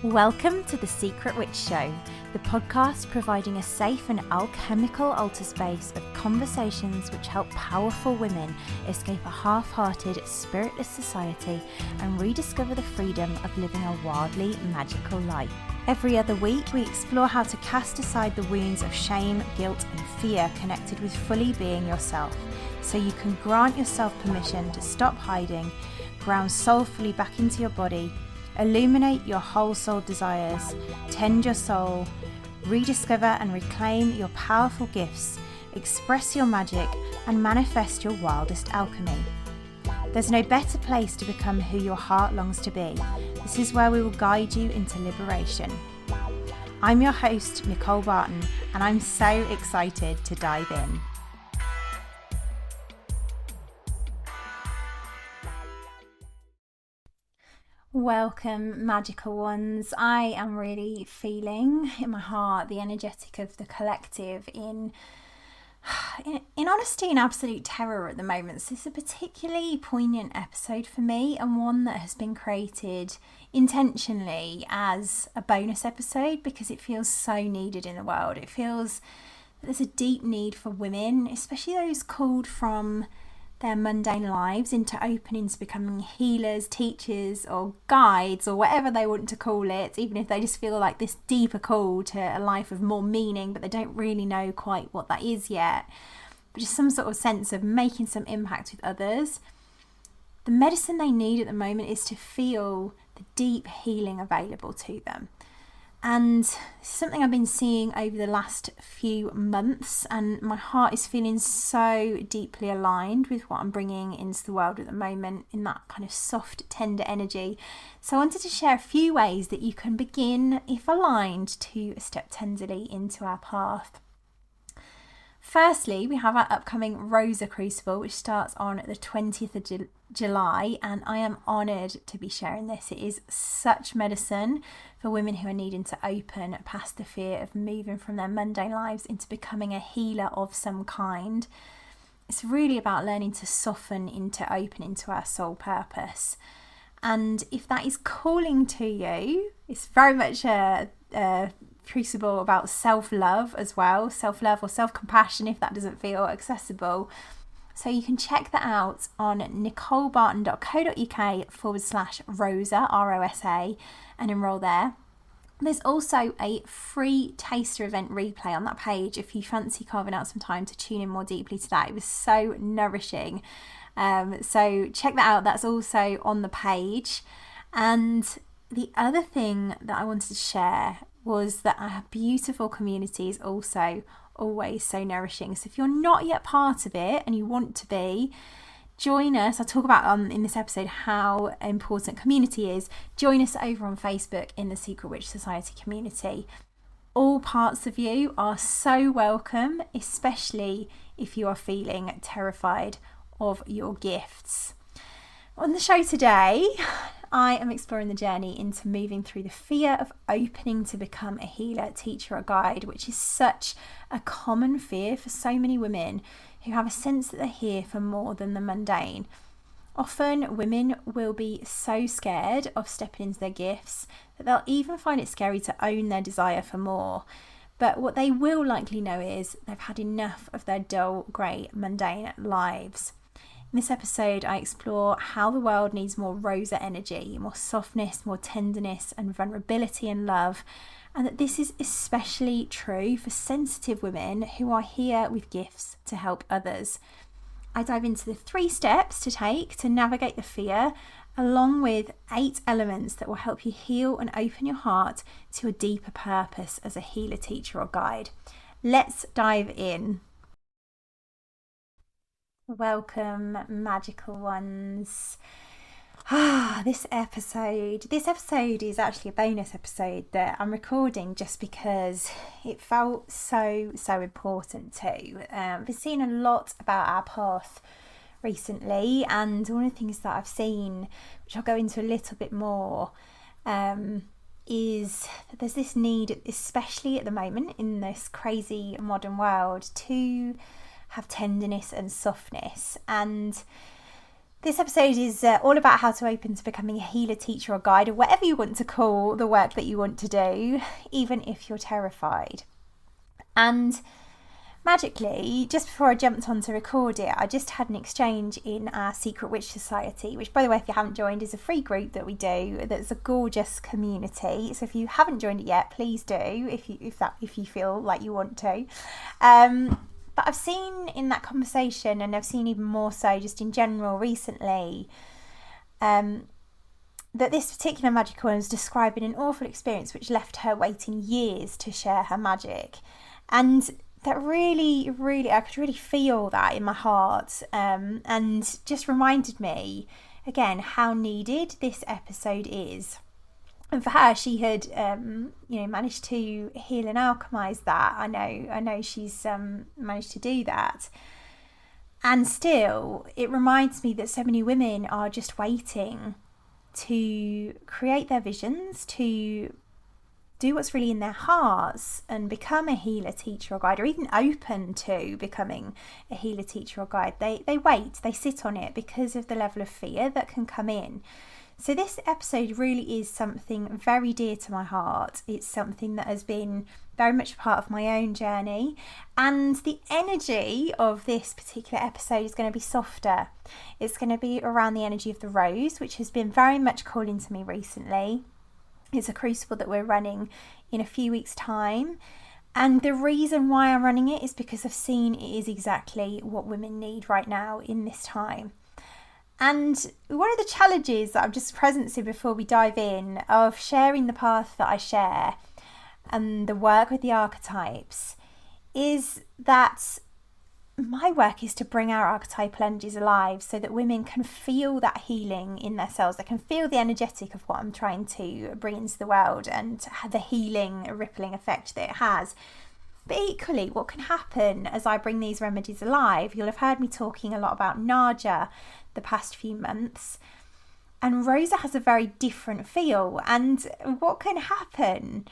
Welcome to The Secret Witch Show, the podcast providing a safe and alchemical altar space of conversations which help powerful women escape a half-hearted, spiritless society and rediscover the freedom of living a wildly magical life. Every other week, we explore how to cast aside the wounds of shame, guilt, and fear connected with fully being yourself, so you can grant yourself permission to stop hiding, ground soulfully back into your body, illuminate your whole soul desires, tend your soul, rediscover and reclaim your powerful gifts, express your magic, and manifest your wildest alchemy. There's no better place to become who your heart longs to be. This is where we will guide you into liberation. I'm your host, Nicole Barton, and I'm so excited to dive in. Welcome, magical ones. I am really feeling in my heart the energetic of the collective in honesty and absolute terror at the moment. So it's a particularly poignant episode for me, and one that has been created intentionally as a bonus episode because it feels so needed in the world. It feels that there's a deep need for women, especially those called from their mundane lives into opening to becoming healers, teachers, or guides, or whatever they want to call it, even if they just feel like this deeper call to a life of more meaning, but they don't really know quite what that is yet. But just some sort of sense of making some impact with others. The medicine they need at the moment is to feel the deep healing available to them. And this is something I've been seeing over the last few months, and my heart is feeling so deeply aligned with what I'm bringing into the world at the moment in that kind of soft, tender energy. So I wanted to share a few ways that you can begin, if aligned, to step tenderly into our path. Firstly, we have our upcoming Rosa Crucible, which starts on the 20th of July, and I am honoured to be sharing this. It is such medicine for women who are needing to open past the fear of moving from their mundane lives into becoming a healer of some kind. It's really about learning to soften into opening to our soul purpose. And if that is calling to you, it's very much a crucible about self-love as well, self-love or self-compassion if that doesn't feel accessible. So you can check that out on nicolebarton.co.uk/Rosa, R-O-S-A, and enroll there. There's also a free taster event replay on that page if you fancy carving out some time to tune in more deeply to that. It was so nourishing. So check that out. That's also on the page. And the other thing that I wanted to share was that our beautiful community is also always so nourishing. So if you're not yet part of it and you want to be, join us. I'll talk about in this episode how important community is. Join us over on Facebook in the Secret Witch Society community. All parts of you are so welcome, especially if you are feeling terrified of your gifts. On the show today, I am exploring the journey into moving through the fear of opening to become a healer, teacher, or guide, which is such a common fear for so many women who have a sense that they're here for more than the mundane. Often women will be so scared of stepping into their gifts that they'll even find it scary to own their desire for more. But what they will likely know is they've had enough of their dull, grey, mundane lives. In this episode, I explore how the world needs more Rosa energy, more softness, more tenderness and vulnerability and love, and that this is especially true for sensitive women who are here with gifts to help others. I dive into the 3 steps to take to navigate the fear, along with 8 elements that will help you heal and open your heart to a deeper purpose as a healer, teacher or guide. Let's dive in. Welcome, magical ones. This episode is actually a bonus episode that I'm recording just because it felt so important too. I've been seeing a lot about our path recently, and one of the things that I've seen, which I'll go into a little bit more, is that there's this need, especially at the moment in this crazy modern world, to have tenderness and softness. And This episode is all about how to open to becoming a healer, teacher or guide, or whatever you want to call the work that you want to do, even if you're terrified. And magically, just before I jumped on to record it, I just had an exchange in our Secret Witch Society, which, by the way, if you haven't joined, is a free group that we do. That's a gorgeous community. So if you haven't joined it yet, please do. If you feel like you want to. But I've seen in that conversation, and I've seen even more so just in general recently, that this particular magical one was describing an awful experience which left her waiting years to share her magic. And that really, I could really feel that in my heart, and just reminded me, again, how needed this episode is. And for her, she had, managed to heal and alchemize that. I know she's managed to do that. And still, it reminds me that so many women are just waiting to create their visions, to do what's really in their hearts and become a healer, teacher or guide, or even open to becoming a healer, teacher or guide. They wait, they sit on it because of the level of fear that can come in. So this episode really is something very dear to my heart. It's something that has been very much a part of my own journey, and the energy of this particular episode is going to be softer. It's going to be around the energy of the rose, which has been very much calling to me recently. It's a crucible that we're running in a few weeks' time. And the reason why I'm running it is because I've seen it is exactly what women need right now in this time. And one of the challenges that I'm just presencing before we dive in, of sharing the path that I share and the work with the archetypes, is that my work is to bring our archetypal energies alive so that women can feel that healing in their cells. They can feel the energetic of what I'm trying to bring into the world and the healing, rippling effect that it has. But equally, what can happen as I bring these remedies alive, you'll have heard me talking a lot about Naja the past few months, and Rosa has a very different feel. And what can happen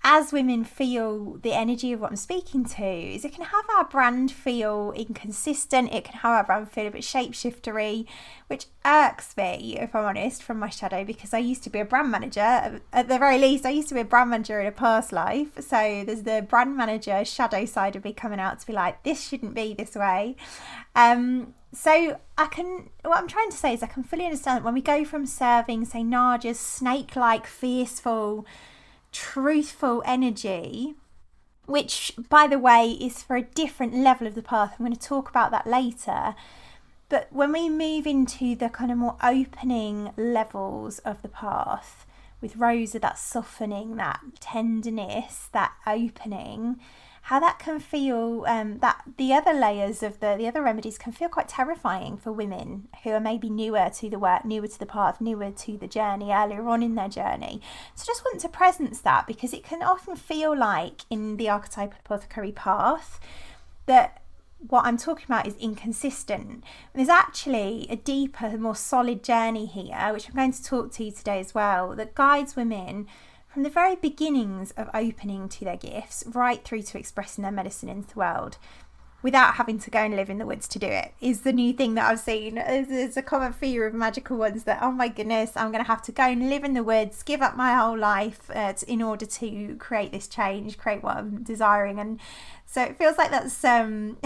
as women feel the energy of what I'm speaking to is it can have our brand feel inconsistent. It can have our brand feel a bit shapeshiftery, which irks me, if I'm honest, from my shadow, because I used to be a brand manager. At the very least, I used to be a brand manager in a past life. So there's the brand manager shadow side of me coming out to be like, this shouldn't be this way. So what I'm trying to say is I can fully understand that when we go from serving, say, Naja's snake-like, fierceful, truthful energy, which, by the way, is for a different level of the path. I'm going to talk about that later. But when we move into the kind of more opening levels of the path, with Rosa, that softening, that tenderness, that opening, how that can feel, that the other layers of the other remedies can feel quite terrifying for women who are maybe newer to the work, newer to the path, newer to the journey, earlier on in their journey. So just want to presence that, because it can often feel like in the archetypal apothecary path that what I'm talking about is inconsistent. And there's actually a deeper, more solid journey here, which I'm going to talk to you today as well, that guides women from the very beginnings of opening to their gifts right through to expressing their medicine into the world without having to go and live in the woods to do it, is the new thing that I've seen. There's a common fear of magical ones that, oh my goodness, I'm going to have to go and live in the woods, give up my whole life in order to create this change, create what I'm desiring. And so it feels like that's something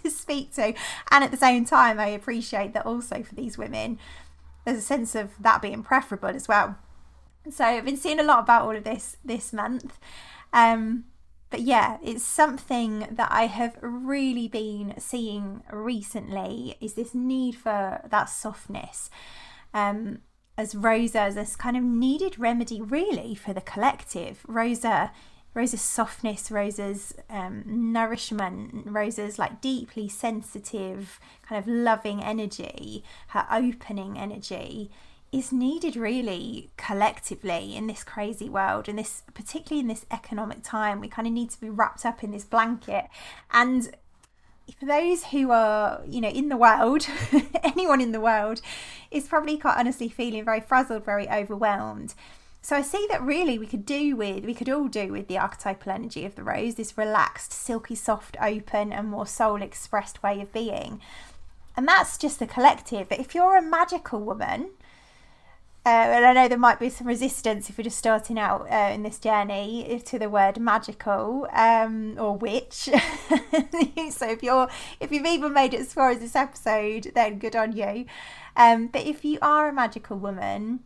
to speak to. And at the same time, I appreciate that also for these women, there's a sense of that being preferable as well. So I've been seeing a lot about all of this month. But yeah, it's something that I have really been seeing recently, is this need for that softness. As Rosa, as this kind of needed remedy really for the collective. Rosa's softness, Rosa's nourishment, Rosa's like deeply sensitive, kind of loving energy, her opening energy, is needed really collectively in this crazy world, and this, particularly in this economic time, we kind of need to be wrapped up in this blanket. And for those who are, in the world, anyone in the world is probably quite honestly feeling very frazzled, very overwhelmed. So I see that really we could all do with the archetypal energy of the rose, this relaxed, silky, soft, open and more soul expressed way of being. And that's just the collective. But if you're a magical woman, and I know there might be some resistance if you're just starting out in this journey to the word magical or witch. So if you've even made it as far as this episode, then good on you. But if you are a magical woman,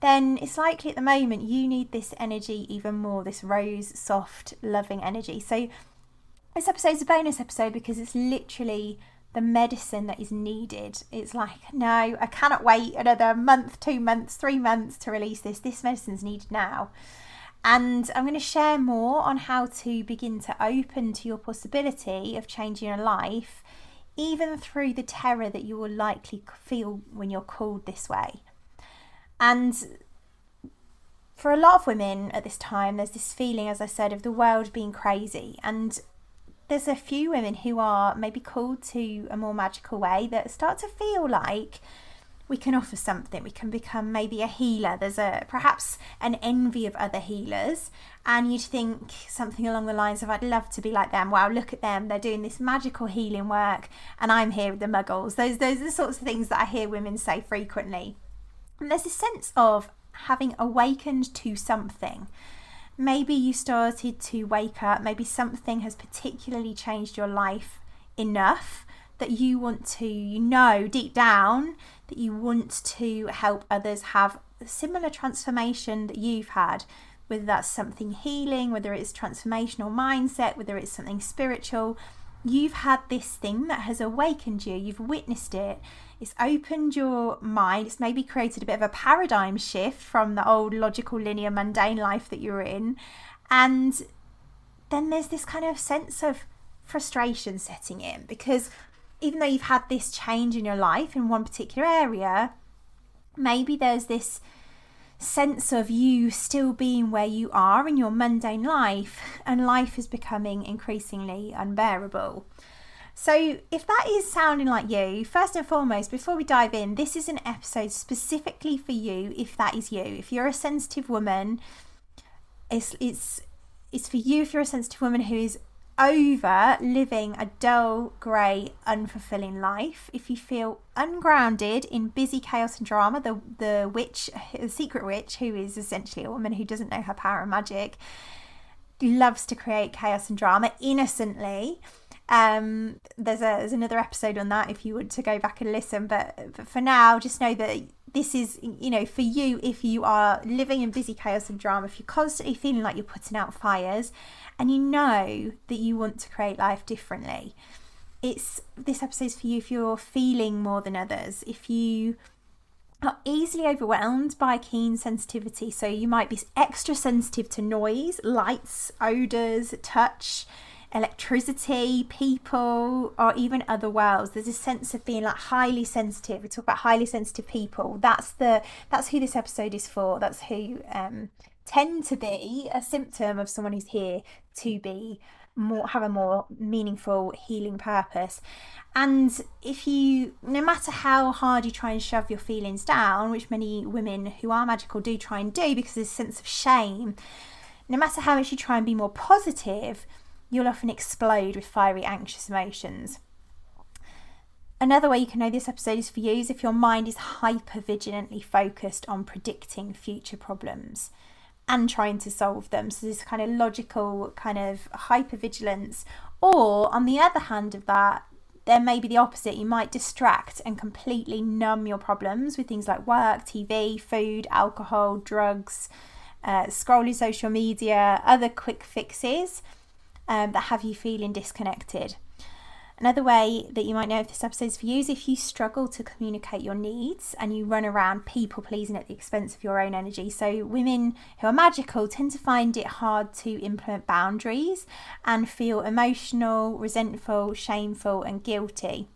then it's likely at the moment you need this energy even more, this rose, soft, loving energy. So this episode's a bonus episode because it's literally the medicine that is needed. It's like, no, I cannot wait another month, 2 months, 3 months to release this. This medicine's needed now. And I'm going to share more on how to begin to open to your possibility of changing your life, even through the terror that you will likely feel when you're called this way. And for a lot of women at this time, there's this feeling, as I said, of the world being crazy. And there's a few women who are maybe called to a more magical way that start to feel like we can offer something. We can become maybe a healer. There's perhaps an envy of other healers, and you'd think something along the lines of, I'd love to be like them. Wow, look at them. They're doing this magical healing work and I'm here with the muggles. Those are the sorts of things that I hear women say frequently. And there's this sense of having awakened to something. Maybe you started to wake up, maybe something has particularly changed your life enough that you want to, deep down, that you want to help others have a similar transformation that you've had, whether that's something healing, whether it's transformational mindset, whether it's something spiritual. You've had this thing that has awakened you, you've witnessed it, it's opened your mind, it's maybe created a bit of a paradigm shift from the old logical, linear, mundane life that you're in. And then there's this kind of sense of frustration setting in, because even though you've had this change in your life in one particular area, maybe there's this sense of you still being where you are in your mundane life, and life is becoming increasingly unbearable. So if that is sounding like you, first and foremost, before we dive in, this is an episode specifically for you if that is you. If you're a sensitive woman, it's for you if you're a sensitive woman who is over living a dull, grey, unfulfilling life. If you feel ungrounded in busy chaos and drama, the secret witch, who is essentially a woman who doesn't know her power and magic, loves to create chaos and drama innocently. There's another episode on that if you want to go back and listen, but for now, just know that this is, for you, if you are living in busy chaos and drama, if you're constantly feeling like you're putting out fires and you know that you want to create life differently, this episode is for you if you're feeling more than others, if you are easily overwhelmed by keen sensitivity. So you might be extra sensitive to noise, lights, odours, touch, electricity, people, or even other worlds. There's a sense of being like highly sensitive. We talk about highly sensitive people. That's who this episode is for. That's who tend to be a symptom of someone who's here to be have a more meaningful healing purpose. And if you, no matter how hard you try and shove your feelings down, which many women who are magical do try and do because there's a sense of shame, no matter how much you try and be more positive, you'll often explode with fiery, anxious emotions. Another way you can know this episode is for you is if your mind is hyper-vigilantly focused on predicting future problems and trying to solve them. So this kind of logical kind of hyper-vigilance. Or on the other hand of that, there may be the opposite. You might distract and completely numb your problems with things like work, TV, food, alcohol, drugs, scrolling social media, other quick fixes that have you feeling disconnected. Another way that you might know if this episode is for you is if you struggle to communicate your needs and you run around people pleasing at the expense of your own energy. So women who are magical tend to find it hard to implement boundaries and feel emotional, resentful, shameful and guilty.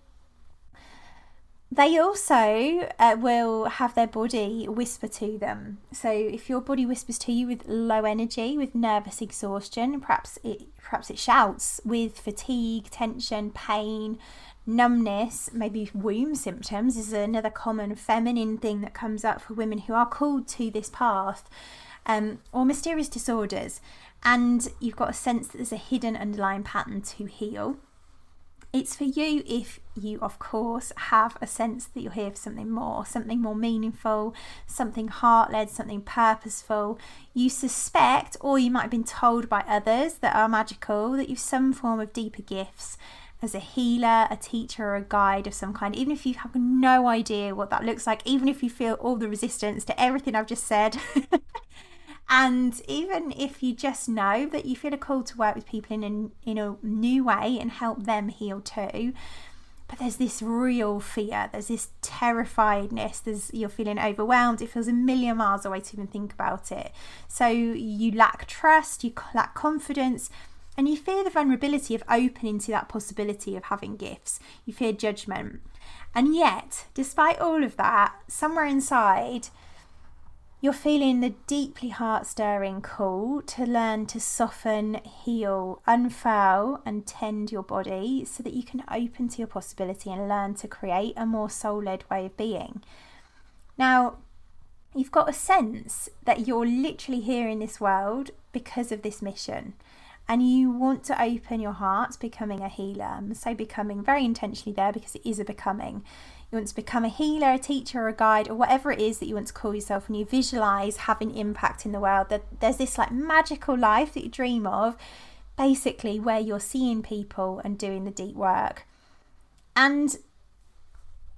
They also will have their body whisper to them. So if your body whispers to you with low energy, with nervous exhaustion, perhaps it shouts with fatigue, tension, pain, numbness, maybe womb symptoms is another common feminine thing that comes up for women who are called to this path, or mysterious disorders. And you've got a sense that there's a hidden underlying pattern to heal. It's for you if you, of course, have a sense that you're here for something more meaningful, something heart-led, something purposeful. You suspect, or you might have been told by others that are magical, that you've some form of deeper gifts as a healer, a teacher, or a guide of some kind, even if you have no idea what that looks like, even if you feel all the resistance to everything I've just said. And even if you just know that you feel a call to work with people in a new way and help them heal too, but there's this real fear, there's this terrifiedness, you're feeling overwhelmed, it feels a million miles away to even think about it. So you lack trust, you lack confidence, and you fear the vulnerability of opening to that possibility of having gifts. You fear judgment. And yet, despite all of that, somewhere inside, you're feeling the deeply heart-stirring call to learn to soften, heal, unfurl and tend your body so that you can open to your possibility and learn to create a more soul-led way of being. Now, you've got a sense that you're literally here in this world because of this mission, and you want to open your heart to becoming a healer. And so becoming very intentionally there, because it is a becoming. You want to become a healer, a teacher, or a guide, or whatever it is that you want to call yourself, and you visualize having impact in the world, that there's this like magical life that you dream of, basically, where you're seeing people and doing the deep work. And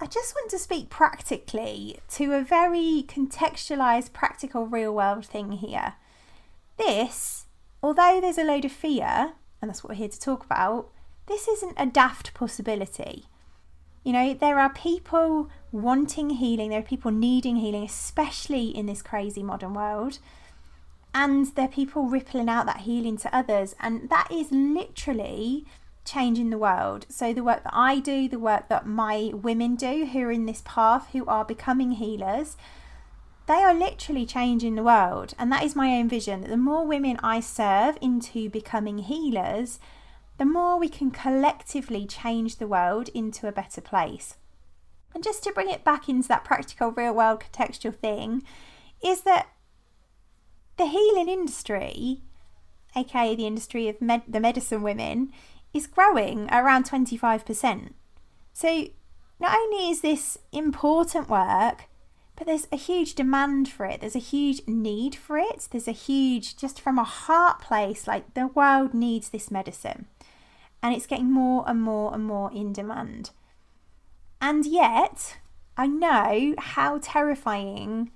I just want to speak practically to a very contextualized, practical, real world thing here. This, although there's a load of fear, and that's what we're here to talk about, this isn't a daft possibility. You know, there are people wanting healing, there are people needing healing, especially in this crazy modern world. And there are people rippling out that healing to others. And that is literally changing the world. So the work that I do, the work that my women do who are in this path, who are becoming healers, they are literally changing the world. And that is my own vision, that the more women I serve into becoming healers, the more we can collectively change the world into a better place. And just to bring it back into that practical, real world, contextual thing, is that the healing industry, aka the industry of the medicine women, is growing around 25%. So not only is this important work, but there's a huge demand for it. There's a huge need for it. There's a huge, just from a heart place, like the world needs this medicine. And it's getting more and more and more in demand. And yet, I know how terrifying,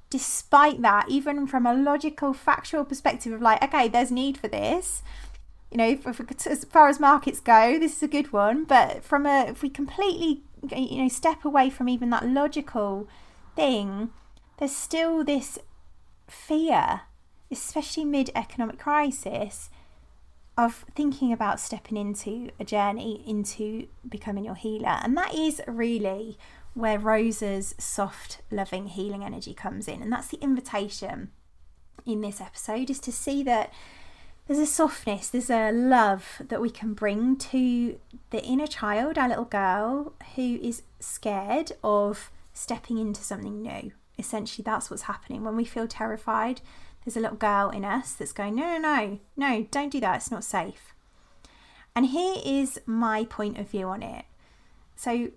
despite that, even from a logical, factual perspective of like, okay, there's need for this. You know, as far as markets go, this is a good one. But if we completely, step away from even that logical thing, there's still this fear, especially mid-economic crisis, of thinking about stepping into a journey into becoming your healer. And that is really where Rosa's soft, loving, healing energy comes in. And that's the invitation in this episode, is to see that there's a softness, there's a love that we can bring to the inner child, our little girl, who is scared of stepping into something new. Essentially, that's what's happening. When we feel terrified, there's a little girl in us that's going, no, don't do that, it's not safe. And here is my point of view on it. So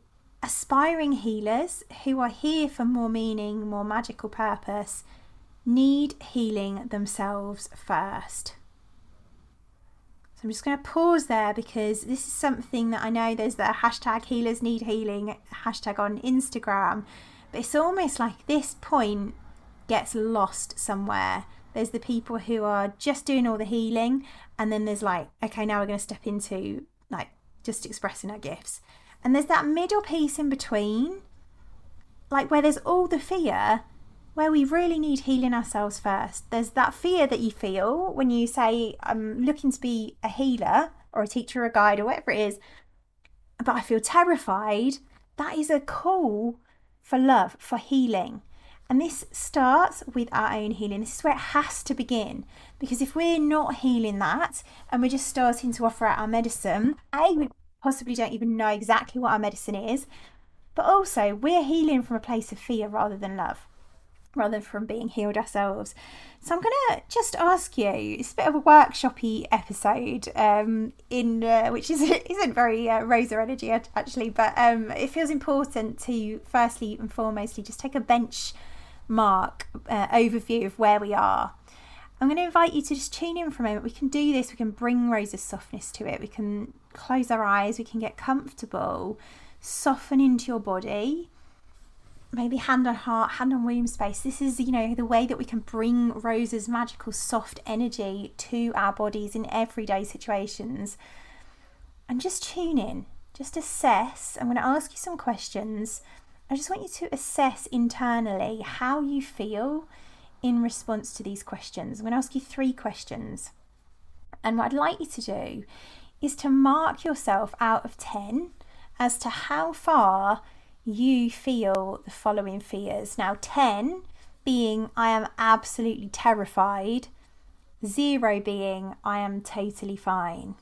aspiring healers who are here for more meaning, more magical purpose, need healing themselves first. So I'm just going to pause there, because this is something that I know there's the hashtag healers need healing hashtag on Instagram, but it's almost like this point gets lost somewhere. There's the people who are just doing all the healing, and then there's like, okay, now we're going to step into like just expressing our gifts. And there's that middle piece in between, like where there's all the fear, where we really need healing ourselves first. There's that fear that you feel when you say, I'm looking to be a healer or a teacher or a guide or whatever it is, but I feel terrified. That is a call for love, for healing. And this starts with our own healing. This is where it has to begin. Because if we're not healing that, and we're just starting to offer out our medicine, we possibly don't even know exactly what our medicine is, but also we're healing from a place of fear rather than love. rather than from being healed ourselves. So I'm going to just ask you, it's a bit of a workshop-y episode, which isn't very Rosa energy actually, but it feels important to firstly and foremostly just take a benchmark overview of where we are. I'm going to invite you to just tune in for a moment. We can do this, we can bring Rosa's softness to it, we can close our eyes, we can get comfortable, soften into your body. Maybe hand on heart, hand on womb space. This is, the way that we can bring Rosa's magical soft energy to our bodies in everyday situations. And just tune in, just assess. I'm going to ask you some questions. I just want you to assess internally how you feel in response to these questions. I'm going to ask you 3 questions. And what I'd like you to do is to mark yourself out of 10 as to how far you feel the following fears. Now, 10 being I am absolutely terrified, 0 being I am totally fine.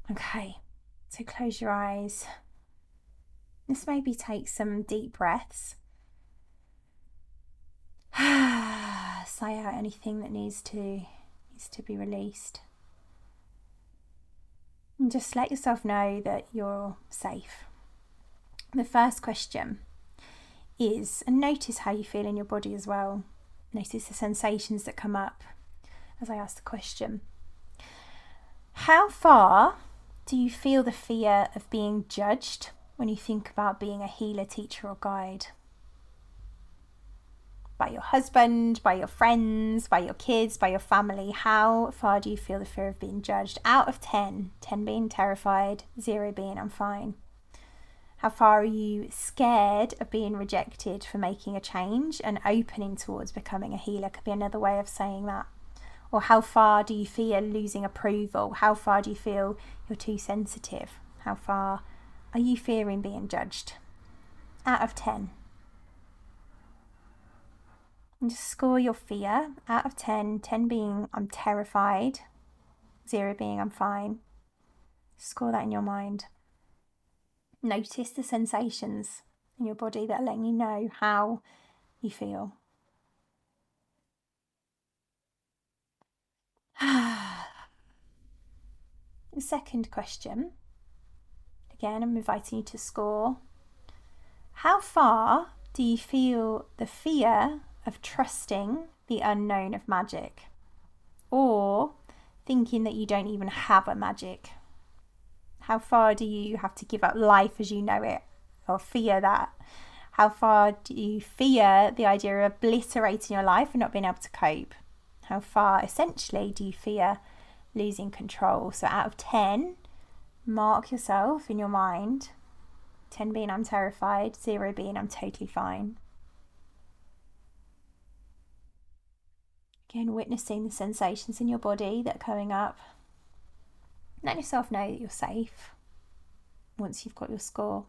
Okay, so close your eyes. Let's maybe take some deep breaths. Sigh out anything that needs to be released. And just let yourself know that you're safe. The first question is, and notice how you feel in your body as well. Notice the sensations that come up as I ask the question. How far do you feel the fear of being judged when you think about being a healer, teacher or guide? By your husband, by your friends, by your kids, by your family. How far do you feel the fear of being judged? Out of 10, 10 being terrified, 0 being I'm fine. How far are you scared of being rejected for making a change and opening towards becoming a healer? Could be another way of saying that. Or how far do you fear losing approval? How far do you feel you're too sensitive? How far are you fearing being judged? Out of 10. And just score your fear. Out of 10, 10 being I'm terrified, 0 being I'm fine. Score that in your mind. Notice the sensations in your body that are letting you know how you feel. The second question, again, I'm inviting you to score. How far do you feel the fear of trusting the unknown of magic, or thinking that you don't even have a magic? How far do you have to give up life as you know it, or fear that? How far do you fear the idea of obliterating your life and not being able to cope? How far, essentially, do you fear losing control? So out of 10, mark yourself in your mind. 10 being I'm terrified, 0 being I'm totally fine. Again, witnessing the sensations in your body that are coming up. Let yourself know that you're safe once you've got your score.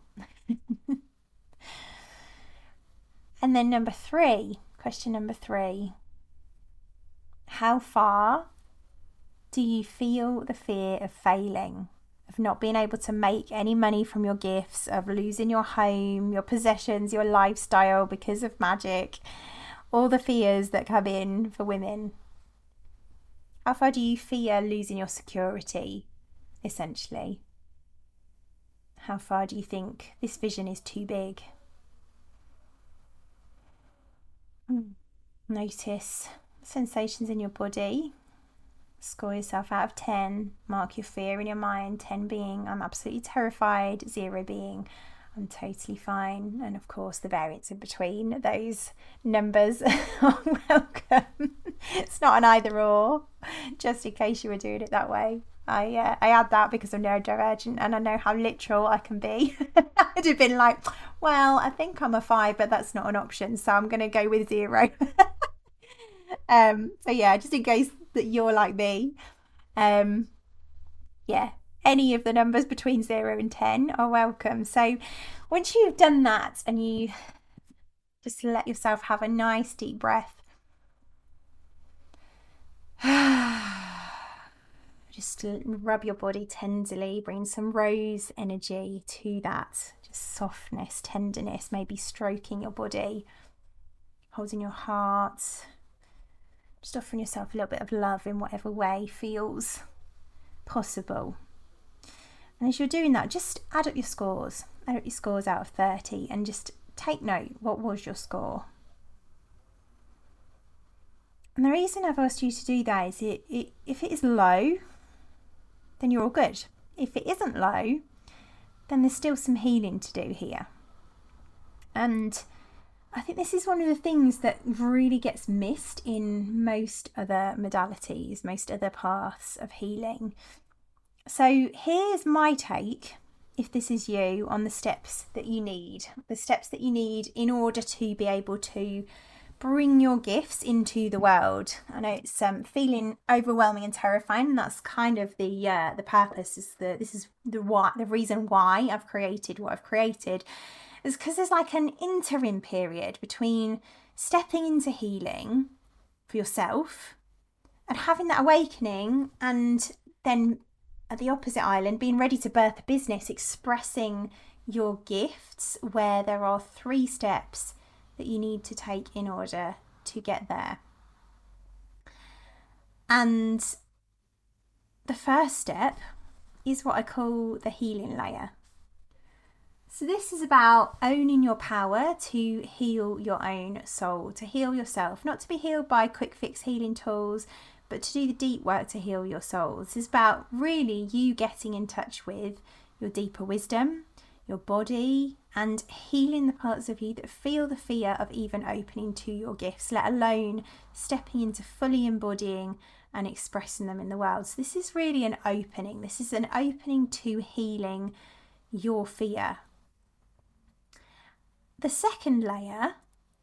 And then question number 3. How far do you feel the fear of failing, of not being able to make any money from your gifts, of losing your home, your possessions, your lifestyle because of magic, all the fears that come in for women? How far do you fear losing your security, essentially? How far do you think this vision is too big? Notice sensations in your body. Score yourself out of 10. Mark your fear in your mind. 10 being I'm absolutely terrified, 0 being I'm totally fine. And of course the variance in between those numbers are welcome. It's not an either or, just in case you were doing it that way. I add that because I'm neurodivergent and I know how literal I can be. I'd have been like, well, I think I'm a 5, but that's not an option, so I'm going to go with 0. So yeah, just in case that you're like me, yeah, any of the numbers between 0 and 10 are welcome. So once you've done that and you just let yourself have a nice deep breath, just rub your body tenderly, bring some rose energy to that, just softness, tenderness, maybe stroking your body holding your heart, just offering yourself a little bit of love in whatever way feels possible. And as you're doing that, just add up your scores. Add up your scores out of 30 and just take note, what was your score? And the reason I've asked you to do that is if it is low, then you're all good. If it isn't low, then there's still some healing to do here. And I think this is one of the things that really gets missed in most other modalities, most other paths of healing. So here's my take, if this is you, on the steps that you need. The steps that you need in order to be able to bring your gifts into the world. I know it's feeling overwhelming and terrifying, and that's kind of the purpose. This is the reason why I've created what I've created, is because there's like an interim period between stepping into healing for yourself and having that awakening, and then at the opposite island, being ready to birth a business, expressing your gifts, where there are 3 steps that you need to take in order to get there. And the first step is what I call the healing layer. So this is about owning your power to heal your own soul, to heal yourself, not to be healed by quick fix healing tools, but to do the deep work to heal your soul. This is about really you getting in touch with your deeper wisdom, your body, and healing the parts of you that feel the fear of even opening to your gifts, let alone stepping into fully embodying and expressing them in the world. So this is really an opening. This is an opening to healing your fear. The second layer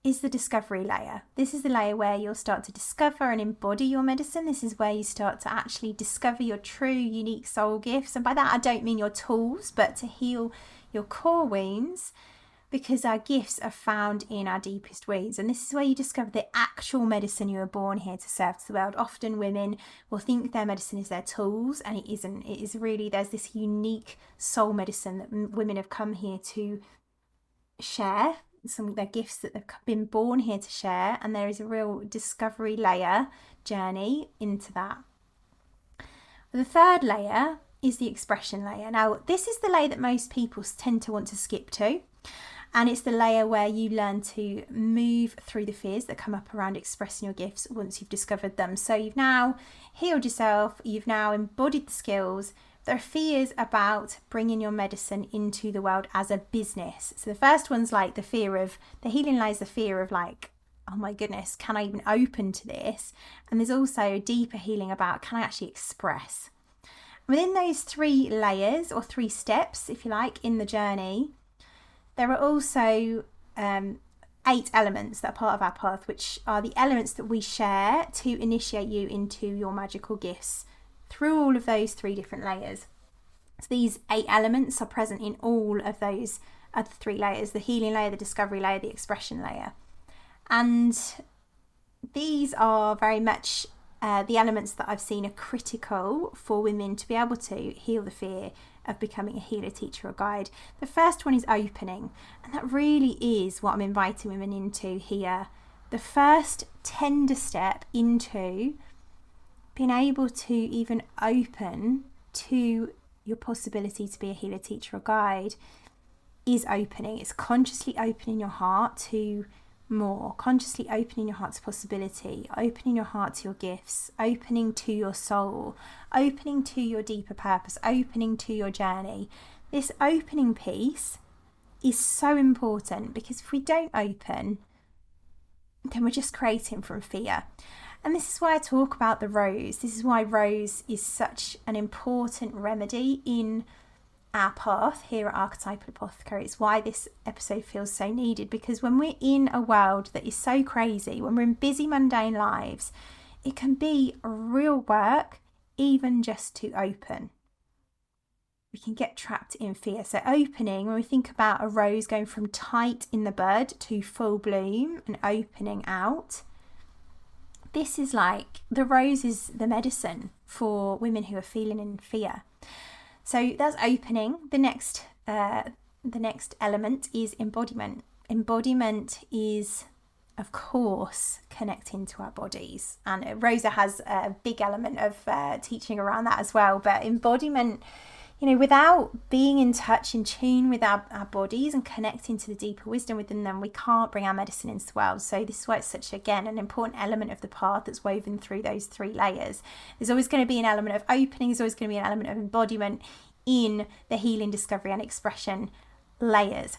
is the discovery layer. This is the layer where you'll start to discover and embody your medicine. This is where you start to actually discover your true, unique soul gifts. And by that, I don't mean your tools, but to heal your core wounds, because our gifts are found in our deepest wounds. And this is where you discover the actual medicine you were born here to serve to the world. Often women will think their medicine is their tools, and it isn't. It is really, there's this unique soul medicine that women have come here to share, some of their gifts that they've been born here to share, and there is a real discovery layer journey into that. The third layer is the expression layer. Now, this is the layer that most people tend to want to skip to, and it's the layer where you learn to move through the fears that come up around expressing your gifts once you've discovered them. So you've now healed yourself, you've now embodied the skills. There are fears about bringing your medicine into the world as a business. So the first one's like the healing lies the fear of like, oh my goodness, can I even open to this? And there's also a deeper healing about, can I actually express? Within those 3 layers, or 3 steps, if you like, in the journey, there are also 8 elements that are part of our path, which are the elements that we share to initiate you into your magical gifts through all of those 3 different layers. So these 8 elements are present in all of those other 3 layers: the healing layer, the discovery layer, the expression layer. And these are very much the elements that I've seen are critical for women to be able to heal the fear of becoming a healer, teacher, or guide. The first one is opening, and that really is what I'm inviting women into here. The first tender step into being able to even open to your possibility to be a healer, teacher, or guide is opening. It's consciously opening your heart to more, consciously opening your heart to possibility, opening your heart to your gifts, opening to your soul, opening to your deeper purpose, opening to your journey. This opening piece is so important, because if we don't open, then we're just creating from fear. And this is why I talk about the rose. This is why rose is such an important remedy in our path here at Archetypal Apothecary. It's why this episode feels so needed, because when we're in a world that is so crazy, when we're in busy, mundane lives, it can be real work even just to open. We can get trapped in fear. So opening, when we think about a rose going from tight in the bud to full bloom and opening out, this is like, the rose is the medicine for women who are feeling in fear. So that's opening. The next element is embodiment. Embodiment is of course, connecting to our bodies. And Rosa has a big element of teaching around that as well. But embodiment, without being in touch, in tune with our bodies and connecting to the deeper wisdom within them, we can't bring our medicine into the world. So this is why it's such, again, an important element of the path that's woven through those 3 layers. There's always going to be an element of opening. There's always going to be an element of embodiment in the healing, discovery and expression layers.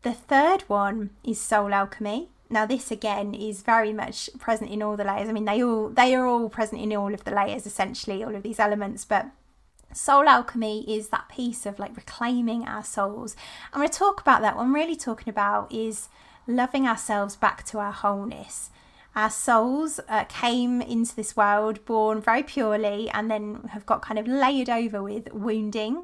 The third one is soul alchemy. Now this again is very much present in all the layers. I mean, they are all present in all of the layers, essentially, all of these elements. But soul alchemy is that piece of like reclaiming our souls. And when I talk about that, what I'm really talking about is loving ourselves back to our wholeness. Our souls came into this world born very purely and then have got kind of layered over with wounding,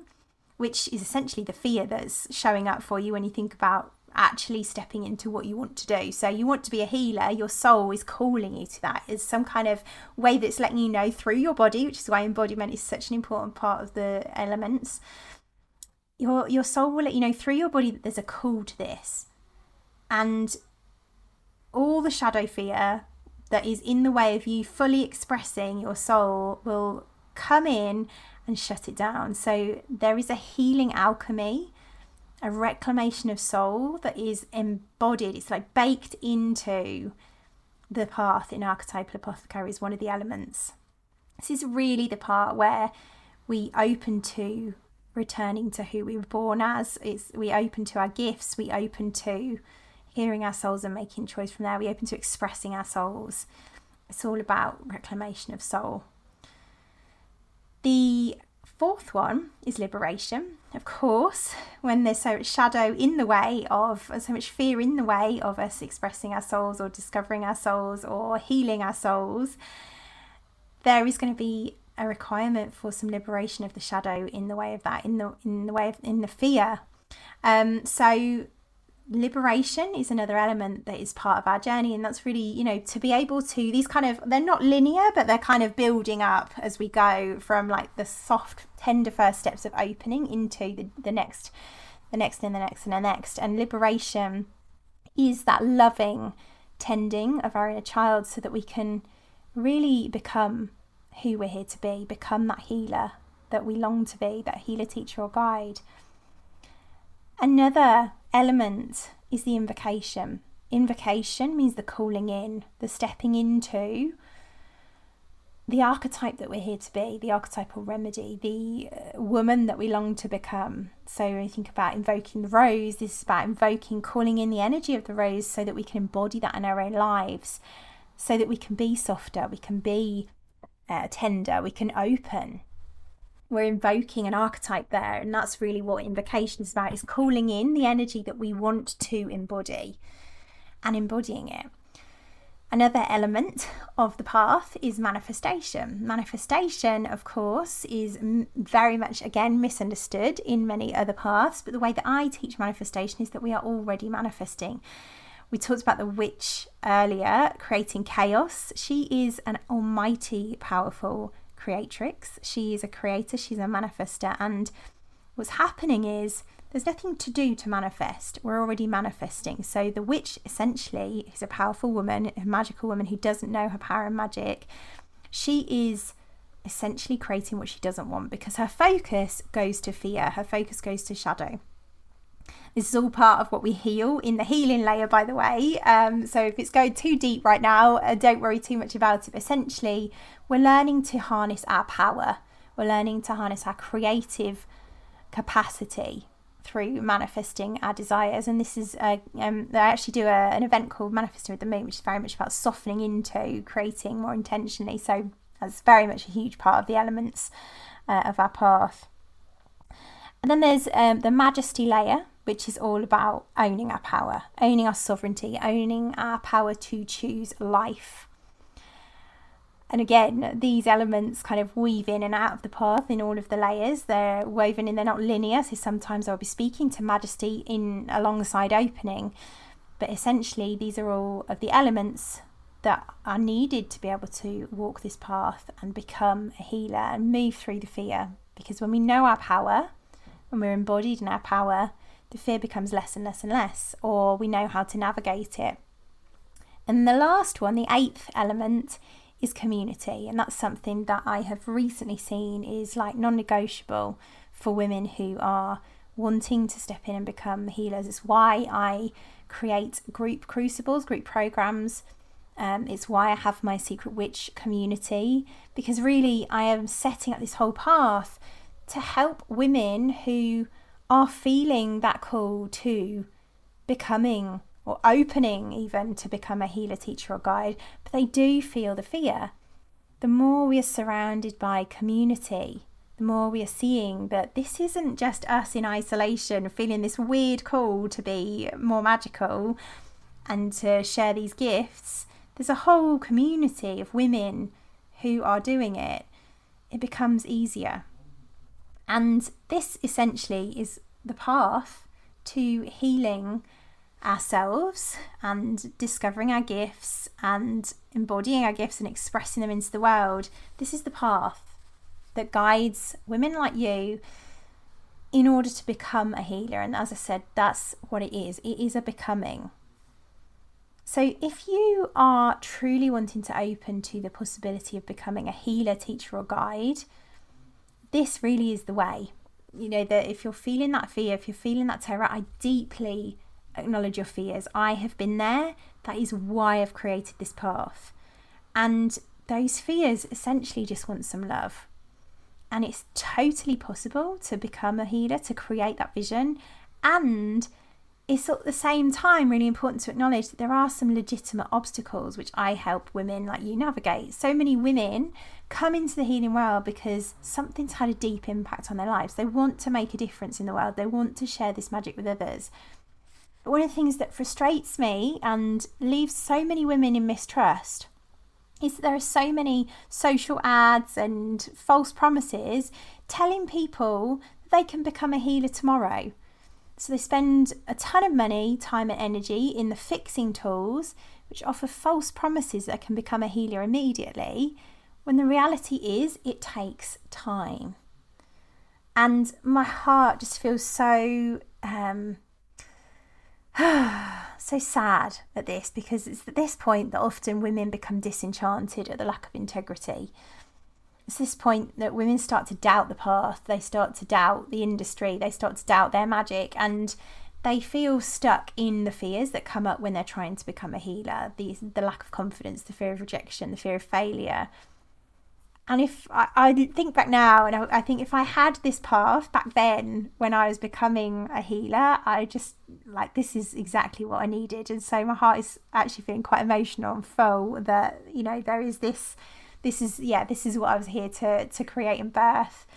which is essentially the fear that's showing up for you when you think about actually stepping into what you want to do. So you want to be a healer, your soul is calling you to that. It's some kind of way that's letting you know through your body, which is why embodiment is such an important part of the elements. Your soul will let you know through your body that there's a call to this. And all the shadow fear that is in the way of you fully expressing your soul will come in and shut it down. So there is a healing alchemy, a reclamation of soul that is embodied. It's like baked into the path in Archetypal Apothecary is one of the elements. This is really the part where we open to returning to who we were born as. We open to our gifts. We open to hearing our souls and making choice from there. We open to expressing our souls. It's all about reclamation of soul. The fourth one is liberation. Of course, when there's so much shadow in the way of, so much fear in the way of us expressing our souls or discovering our souls or healing our souls, there is going to be a requirement for some liberation of the shadow in the way of that, in the fear. So liberation is another element that is part of our journey, and that's really, to be able to, these kind of, they're not linear, but they're kind of building up as we go from like the soft, tender first steps of opening into the next and the next. And liberation is that loving tending of our inner child so that we can really become who we're here to be, become that healer that we long to be, that healer, teacher or guide. Another element is the invocation. Invocation means the calling in, the stepping into the archetype that we're here to be, the archetypal remedy, the woman that we long to become. So when you think about invoking the rose, this is about calling in the energy of the rose so that we can embody that in our own lives, so that we can be softer, we can be tender, we can open. We're invoking an archetype there, and that's really what invocation is about, is calling in the energy that we want to embody and embodying it. Another element of the path is manifestation. Manifestation, of course, is very much, again, misunderstood in many other paths, but the way that I teach manifestation is that we are already manifesting. We talked about the witch earlier, creating chaos. She is an almighty, powerful creatrix. She is a creator, she's a manifester, and what's happening is there's nothing to do to manifest. We're already manifesting. So the witch essentially is a powerful woman, a magical woman who doesn't know her power and magic. She is essentially creating what she doesn't want because her focus goes to fear, her focus goes to shadow. This is all part of what we heal in the healing layer, by the way. So if it's going too deep right now, don't worry too much about it. But essentially, we're learning to harness our power. We're learning to harness our creative capacity through manifesting our desires. And this is, I actually do an event called Manifesting with the Moon, which is very much about softening into creating more intentionally. So that's very much a huge part of the elements of our path. And then there's the majesty layer, which is all about owning our power, owning our sovereignty, owning our power to choose life. And again, these elements kind of weave in and out of the path in all of the layers. They're woven in, they're not linear. So sometimes I'll be speaking to majesty in alongside opening. But essentially, these are all of the elements that are needed to be able to walk this path and become a healer and move through the fear. Because when we know our power, when we're embodied in our power, the fear becomes less and less and less, or we know how to navigate it. And the last one, the 8th element, is community. And that's something that I have recently seen is like non-negotiable for women who are wanting to step in and become healers. It's why I create group crucibles, group programs. It's why I have my Secret Witch community, because really I am setting up this whole path to help women who are feeling that call to becoming or opening even to become a healer, teacher or guide, but they do feel the fear. The more we are surrounded by community, the more we are seeing that this isn't just us in isolation feeling this weird call to be more magical and to share these gifts. There's a whole community of women who are doing it. It becomes easier. And this essentially is the path to healing ourselves and discovering our gifts and embodying our gifts and expressing them into the world. This is the path that guides women like you in order to become a healer. And as I said, that's what it is. It is a becoming. So if you are truly wanting to open to the possibility of becoming a healer, teacher or guide, this really is the way. You know, that if you're feeling that fear, if you're feeling that terror, I deeply acknowledge your fears. I have been there. That is why I've created this path. And those fears essentially just want some love. And it's totally possible to become a healer, to create that vision. And it's at the same time really important to acknowledge that there are some legitimate obstacles which I help women like you navigate. So many women come into the healing world because something's had a deep impact on their lives. They want to make a difference in the world. They want to share this magic with others. But one of the things that frustrates me and leaves so many women in mistrust is that there are so many social ads and false promises telling people that they can become a healer tomorrow. So they spend a ton of money, time and energy in the fixing tools which offer false promises that can become a healer immediately, when the reality is it takes time. And my heart just feels so so sad at this, because it's at this point that often women become disenchanted at the lack of integrity. It's this point that women start to doubt the path, they start to doubt the industry, they start to doubt their magic, and they feel stuck in the fears that come up when they're trying to become a healer, the lack of confidence, the fear of rejection, the fear of failure. And if I think back now, and I think if I had this path back then when I was becoming a healer, I just like, this is exactly what I needed. And so my heart is actually feeling quite emotional and full that, you know, there is this is what I was here to create and birth.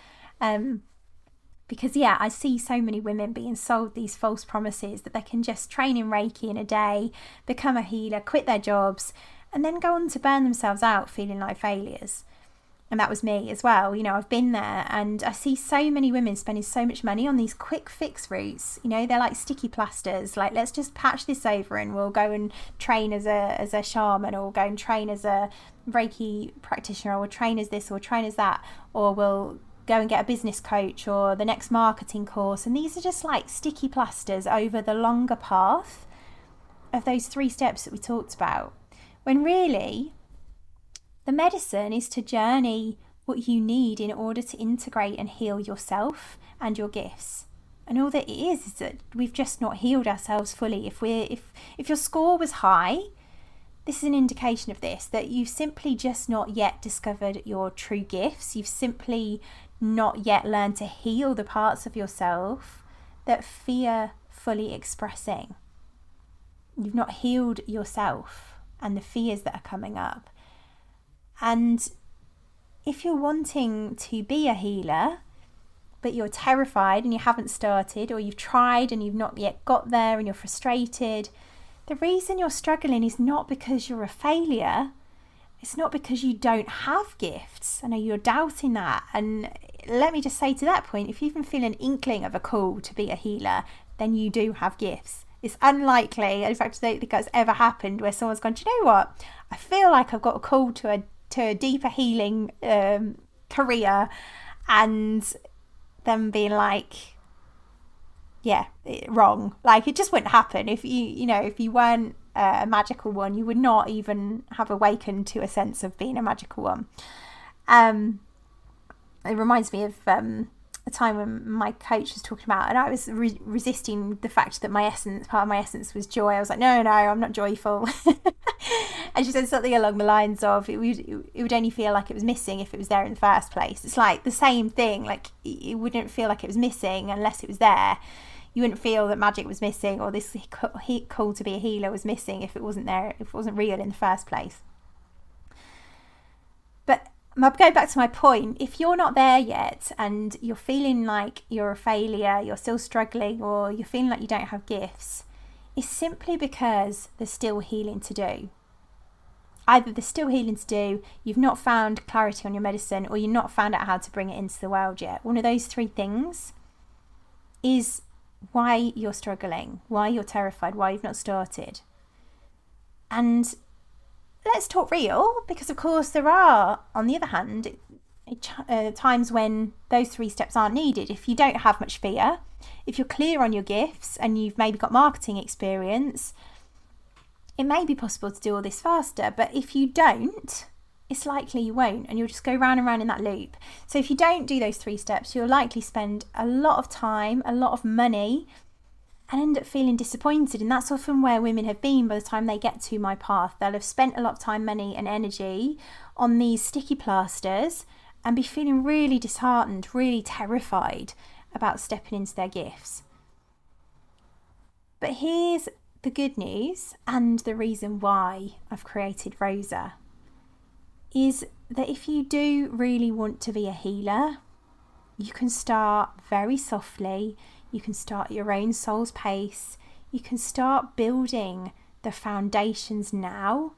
Because I see so many women being sold these false promises that they can just train in Reiki in a day, become a healer, quit their jobs, and then go on to burn themselves out feeling like failures. And that was me as well. You know, I've been there, and I see so many women spending so much money on these quick fix routes. You know, they're like sticky plasters. Like, let's just patch this over and we'll go and train as a shaman, or we'll go and train as a Reiki practitioner, or we'll train as this or train as that, or we'll go and get a business coach or the next marketing course. And these are just like sticky plasters over the longer path of those 3 steps that we talked about. When really, the medicine is to journey what you need in order to integrate and heal yourself and your gifts. And all that it is that we've just not healed ourselves fully. If your score was high, this is an indication of this, that you've simply just not yet discovered your true gifts. You've simply not yet learned to heal the parts of yourself that fear fully expressing. You've not healed yourself and the fears that are coming up. And if you're wanting to be a healer, but you're terrified and you haven't started, or you've tried and you've not yet got there and you're frustrated, the reason you're struggling is not because you're a failure. It's not because you don't have gifts. I know you're doubting that. And let me just say to that point, if you even feel an inkling of a call to be a healer, then you do have gifts. It's unlikely, in fact, I don't think that's ever happened, where someone's gone, do you know what? I feel like I've got a call to a deeper healing career, and them being like, wrong. Like, it just wouldn't happen if you weren't a magical one, you would not even have awakened to a sense of being a magical one. It reminds me of a time when my coach was talking about, and I was resisting the fact that part of my essence was joy. I was like, no, I'm not joyful. And she said something along the lines of, it would only feel like it was missing if it was there in the first place. It's like the same thing, like it wouldn't feel like it was missing unless it was there. You wouldn't feel that magic was missing, or this call to be a healer was missing if it wasn't there, if it wasn't real in the first place. But going back to my point, if you're not there yet and you're feeling like you're a failure, you're still struggling, or you're feeling like you don't have gifts, it's simply because there's still healing to do. Either there's still healing to do, you've not found clarity on your medicine, or you've not found out how to bring it into the world yet. One of those three things is why you're struggling, why you're terrified, why you've not started. And let's talk real, because of course there are, on the other hand, times when those three steps aren't needed. If you don't have much fear, if you're clear on your gifts and you've maybe got marketing experience, it may be possible to do all this faster. But if you don't, it's likely you won't, and you'll just go round and round in that loop. So if you don't do those three steps, you'll likely spend a lot of time, a lot of money, and end up feeling disappointed. And that's often where women have been by the time they get to my path. They'll have spent a lot of time, money and energy on these sticky plasters and be feeling really disheartened, really terrified about stepping into their gifts. But here's the good news, and the reason why I've created Rosa, is that if you do really want to be a healer, you can start very softly. You can start at your own soul's pace. You can start building the foundations now,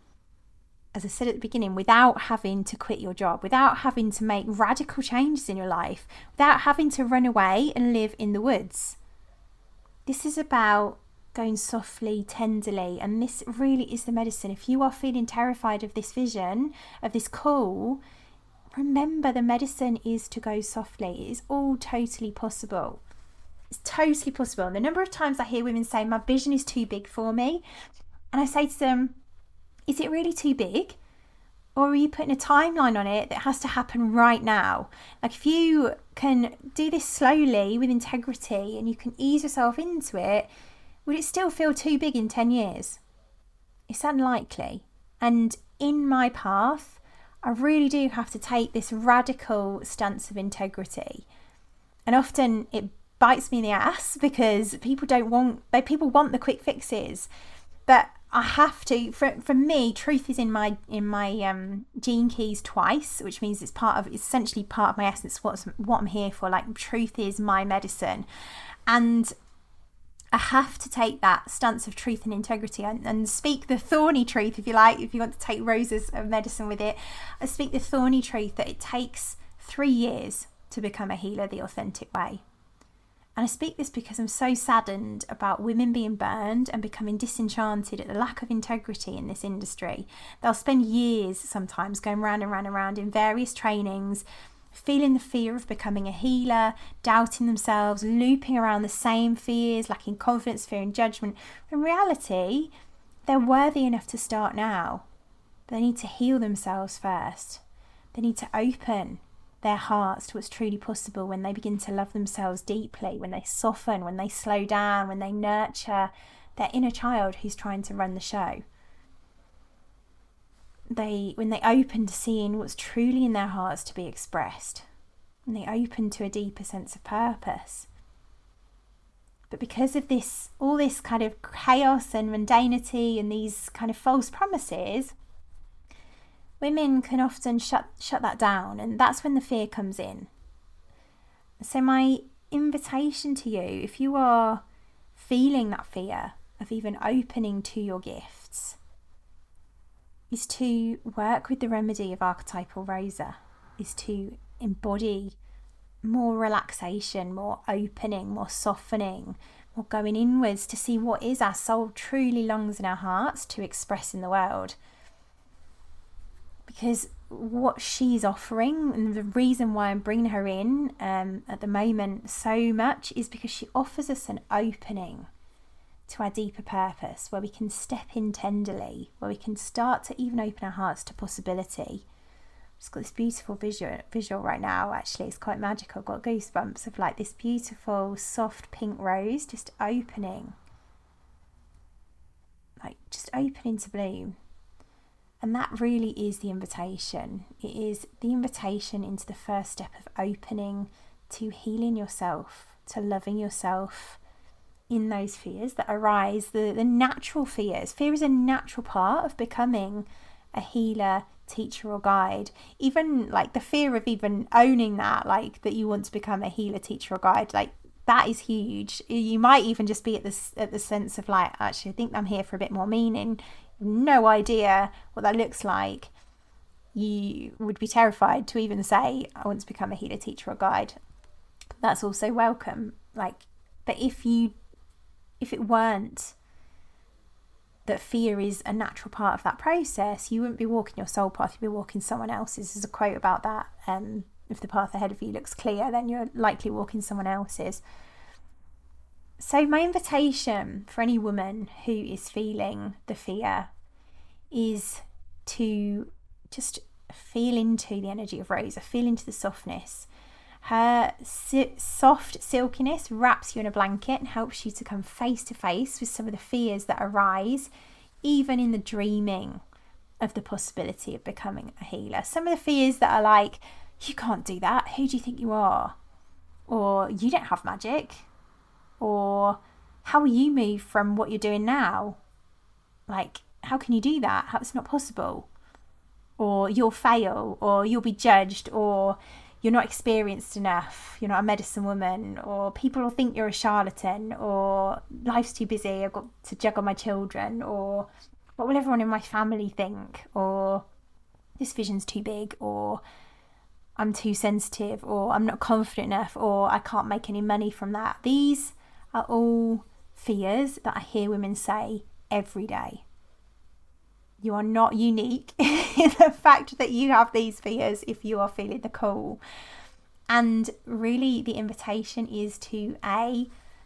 as I said at the beginning, without having to quit your job, without having to make radical changes in your life, without having to run away and live in the woods. This is about going softly, tenderly, and this really is the medicine. If you are feeling terrified of this vision, of this call, remember the medicine is to go softly. It is all totally possible. It's totally possible. And the number of times I hear women say, my vision is too big for me, and I say to them, is it really too big? Or are you putting a timeline on it that has to happen right now? Like, if you can do this slowly with integrity and you can ease yourself into it, would it still feel too big in 10 years? It's unlikely. And in my path, I really do have to take this radical stance of integrity. And often it bites me in the ass because people want the quick fixes. But I have to, for me, truth is in my gene keys twice, which means it's essentially part of my essence, what I'm here for. Like, truth is my medicine. And I have to take that stance of truth and integrity and speak the thorny truth, if you like, if you want to take Rosa's medicine with it. I speak the thorny truth that it takes 3 years to become a healer the authentic way. And I speak this because I'm so saddened about women being burned and becoming disenchanted at the lack of integrity in this industry. They'll spend years sometimes going round and round and round in various trainings, feeling the fear of becoming a healer, doubting themselves, looping around the same fears, lacking confidence, fear and judgment. In reality, they're worthy enough to start now. But they need to heal themselves first. They need to open their hearts to what's truly possible when they begin to love themselves deeply, when they soften, when they slow down, when they nurture their inner child who's trying to run the show. When they open to seeing what's truly in their hearts to be expressed, and they open to a deeper sense of purpose. But because of all this kind of chaos and mundanity and these kind of false promises, women can often shut that down, and that's when the fear comes in. So my invitation to you, if you are feeling that fear of even opening to your gifts, is to work with the remedy of archetypal Rosa, is to embody more relaxation, more opening, more softening, more going inwards to see what is our soul truly longs in our hearts to express in the world. Because what she's offering, and the reason why I'm bringing her in at the moment so much, is because she offers us an opening to our deeper purpose, where we can step in tenderly, where we can start to even open our hearts to possibility. I've just got this beautiful visual right now, actually. It's quite magical. I've got goosebumps of like this beautiful soft pink rose just opening, like just opening to bloom. And that really is the invitation. It is the invitation into the first step of opening to healing yourself, to loving yourself in those fears that arise, the natural fears. Fear is a natural part of becoming a healer, teacher or guide. Even like the fear of even owning that, like that you want to become a healer, teacher or guide, like that is huge. You might even just be at the sense of like, actually I think I'm here for a bit more meaning. No idea what that looks like. You would be terrified to even say I want to become a healer, teacher or guide. That's also welcome. Like, but if it weren't that fear is a natural part of that process, you wouldn't be walking your soul path, you'd be walking someone else's. There's a quote about that. If the path ahead of you looks clear, then you're likely walking someone else's. So my invitation for any woman who is feeling the fear is to just feel into the energy of Rosa, feel into the softness. Her soft silkiness wraps you in a blanket and helps you to come face to face with some of the fears that arise, even in the dreaming of the possibility of becoming a healer. Some of the fears that are like, you can't do that, who do you think you are? Or you don't have magic. Or how will you move from what you're doing now? Like, how can you do that? How it's not possible? Or you'll fail, or you'll be judged, or you're not experienced enough, you're not a medicine woman, or people will think you're a charlatan, or life's too busy, I've got to juggle my children, or what will everyone in my family think, or this vision's too big, or I'm too sensitive, or I'm not confident enough, or I can't make any money from that. These are all fears that I hear women say every day. You are not unique in the fact that you have these fears if you are feeling the call. And really the invitation is to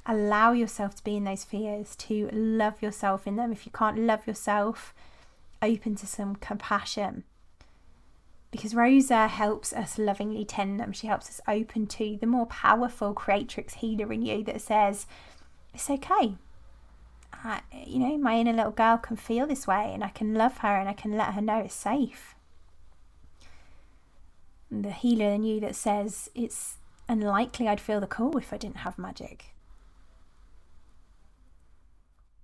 allow yourself to be in those fears, to love yourself in them. If you can't love yourself, open to some compassion. Because Rosa helps us lovingly tend them. She helps us open to the more powerful creatrix healer in you that says, it's okay. My inner little girl can feel this way, and I can love her and I can let her know it's safe. And the healer in you that says, it's unlikely I'd feel the call if I didn't have magic.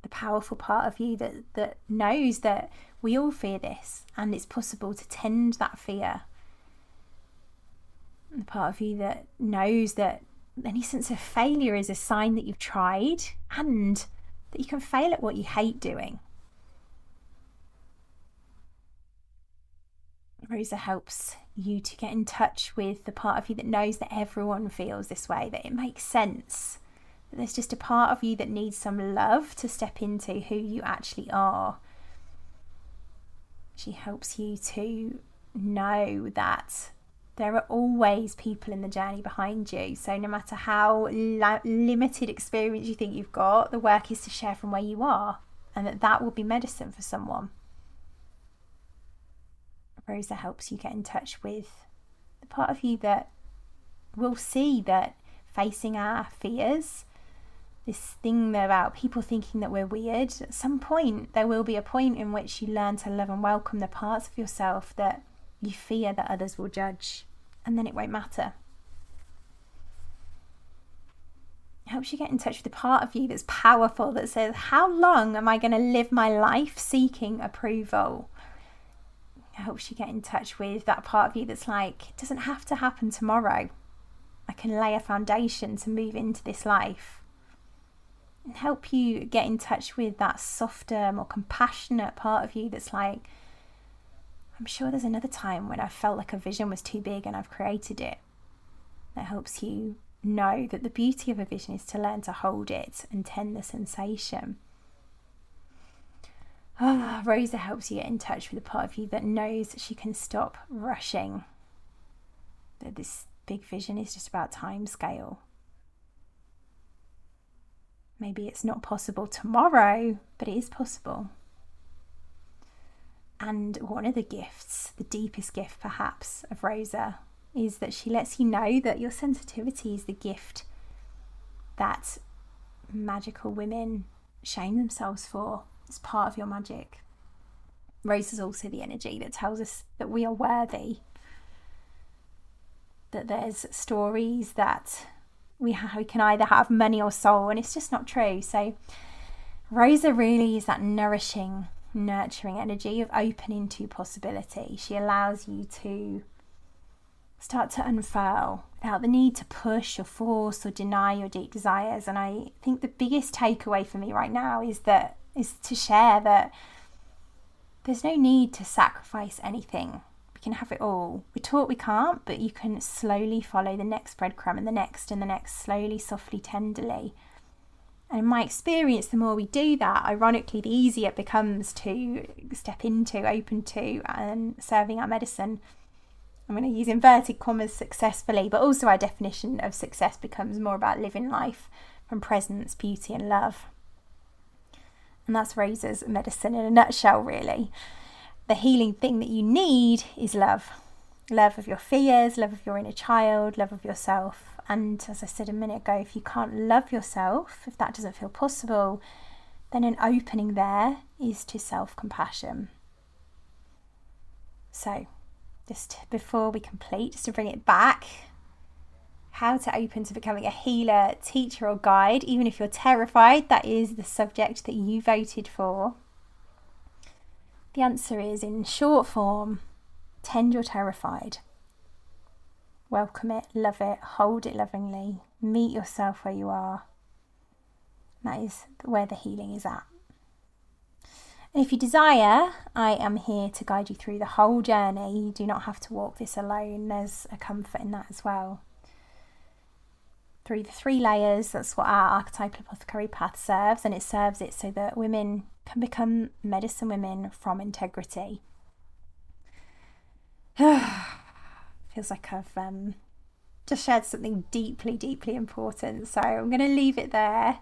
The powerful part of you that knows that we all fear this and it's possible to tend that fear. And the part of you that knows that any sense of failure is a sign that you've tried and that you can fail at what you hate doing. Rosa helps you to get in touch with the part of you that knows that everyone feels this way, that it makes sense, that there's just a part of you that needs some love to step into who you actually are. She helps you to know that there are always people in the journey behind you. So no matter how limited experience you think you've got, the work is to share from where you are, and that will be medicine for someone. Rosa helps you get in touch with the part of you that will see that facing our fears, this thing about people thinking that we're weird, at some point there will be a point in which you learn to love and welcome the parts of yourself that you fear that others will judge, and then it won't matter. It helps you get in touch with the part of you that's powerful, that says, how long am I going to live my life seeking approval? It helps you get in touch with that part of you that's like, it doesn't have to happen tomorrow. I can lay a foundation to move into this life. And help you get in touch with that softer, more compassionate part of you that's like, I'm sure there's another time when I felt like a vision was too big and I've created it. That helps you know that the beauty of a vision is to learn to hold it and tend the sensation. Rosa helps you get in touch with the part of you that knows that she can stop rushing. That this big vision is just about time scale. Maybe it's not possible tomorrow, but it is possible. And one of the gifts, the deepest gift perhaps of Rosa, is that she lets you know that your sensitivity is the gift that magical women shame themselves for. It's part of your magic. Rosa is also the energy that tells us that we are worthy, that there's stories that we can either have money or soul, and it's just not true. So Rosa really is that nourishing, nurturing energy of opening to possibility. She allows you to start to unfurl without the need to push or force or deny your deep desires. And I think the biggest takeaway for me right now is to share that there's no need to sacrifice anything. We can have it all. We're taught we can't, but you can slowly follow the next breadcrumb and the next, slowly, softly, tenderly. And in my experience, the more we do that, ironically, the easier it becomes to step into, open to, and serving our medicine. I'm going to use inverted commas, successfully, but also our definition of success becomes more about living life from presence, beauty, and love. And that's Rosa's medicine in a nutshell, really. The healing thing that you need is love. Love of your fears, love of your inner child, love of yourself. And as I said a minute ago, if you can't love yourself, if that doesn't feel possible, then an opening there is to self-compassion. So, just before we complete, just to bring it back, how to open to becoming a healer, teacher or guide, even if you're terrified, that is the subject that you voted for. The answer is, in short form, tend your terrified. Welcome it, love it, hold it lovingly, meet yourself where you are. That is where the healing is at. And if you desire, I am here to guide you through the whole journey. You do not have to walk this alone. There's a comfort in that as well. Through the 3 layers, that's what our archetypal apothecary path serves, and it serves it so that women can become medicine women from integrity. Feels like I've just shared something deeply, deeply important. So I'm going to leave it there.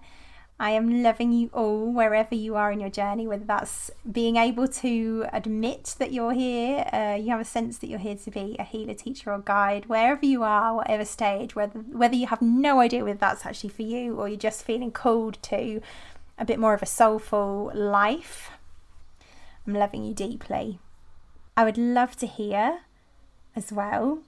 I am loving you all wherever you are in your journey, whether that's being able to admit that you're here, you have a sense that you're here to be a healer, teacher or guide, wherever you are, whatever stage, whether you have no idea whether that's actually for you or you're just feeling called to a bit more of a soulful life. I'm loving you deeply. I would love to hear as well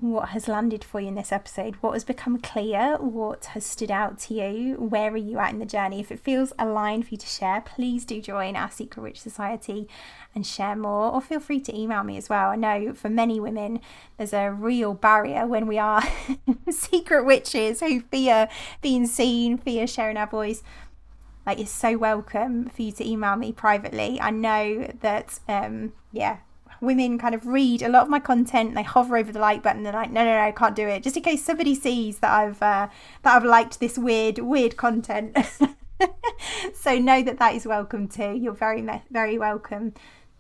what has landed for you in this episode, what has become clear, what has stood out to you, where are you at in the journey. If it feels aligned for you to share, please do join our Secret Witch Society and share more, or feel free to email me as well. I know for many women there's a real barrier when we are secret witches who fear being seen, fear sharing our voice. Like, it's so welcome for you to email me privately. I know that women kind of read a lot of my content, they hover over the like button, they're like, no, I can't do it, just in case somebody sees that I've liked this weird content. So know that is welcome too. You're very welcome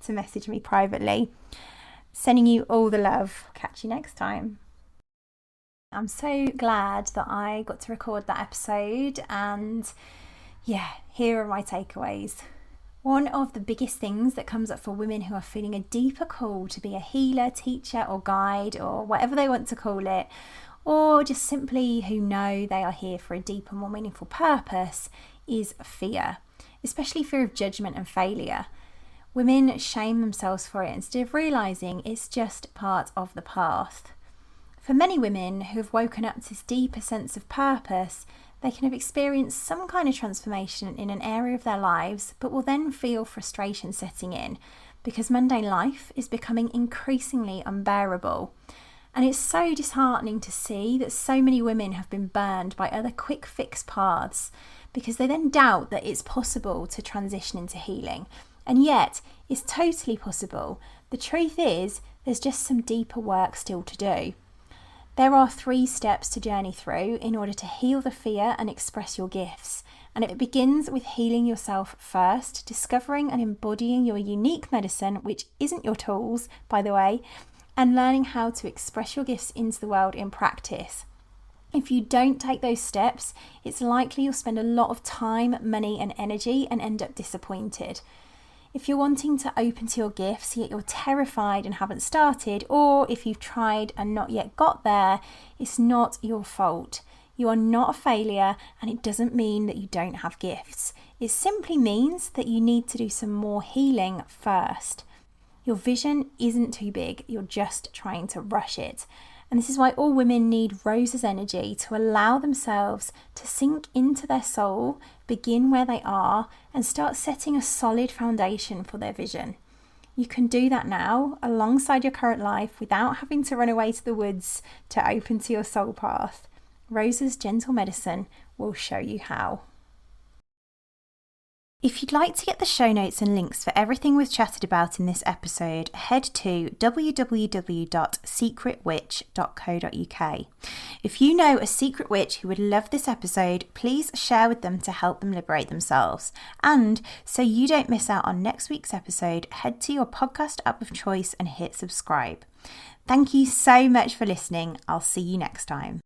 to message me privately. Sending you all the love. Catch you next time. I'm so glad that I got to record that episode, and here are my takeaways. One of the biggest things that comes up for women who are feeling a deeper call to be a healer, teacher or guide, or whatever they want to call it, or just simply who know they are here for a deeper, more meaningful purpose, is fear, especially fear of judgment and failure. Women shame themselves for it instead of realising it's just part of the path. For many women who have woken up to this deeper sense of purpose, they can have experienced some kind of transformation in an area of their lives, but will then feel frustration setting in because mundane life is becoming increasingly unbearable. And it's so disheartening to see that so many women have been burned by other quick fix paths because they then doubt that it's possible to transition into healing. And yet, it's totally possible. The truth is, there's just some deeper work still to do. There are 3 steps to journey through in order to heal the fear and express your gifts. And it begins with healing yourself first, discovering and embodying your unique medicine, which isn't your tools, by the way, and learning how to express your gifts into the world in practice. If you don't take those steps, it's likely you'll spend a lot of time, money, and energy and end up disappointed. If you're wanting to open to your gifts, yet you're terrified and haven't started, or if you've tried and not yet got there, it's not your fault. You are not a failure, and it doesn't mean that you don't have gifts. It simply means that you need to do some more healing first. Your vision isn't too big, you're just trying to rush it. And this is why all women need Rosa's energy to allow themselves to sink into their soul, begin where they are, and start setting a solid foundation for their vision. You can do that now alongside your current life without having to run away to the woods to open to your soul path. Rosa's gentle medicine will show you how. If you'd like to get the show notes and links for everything we've chatted about in this episode, head to www.secretwitch.co.uk. If you know a secret witch who would love this episode, please share with them to help them liberate themselves. And so you don't miss out on next week's episode, head to your podcast app of choice and hit subscribe. Thank you so much for listening. I'll see you next time.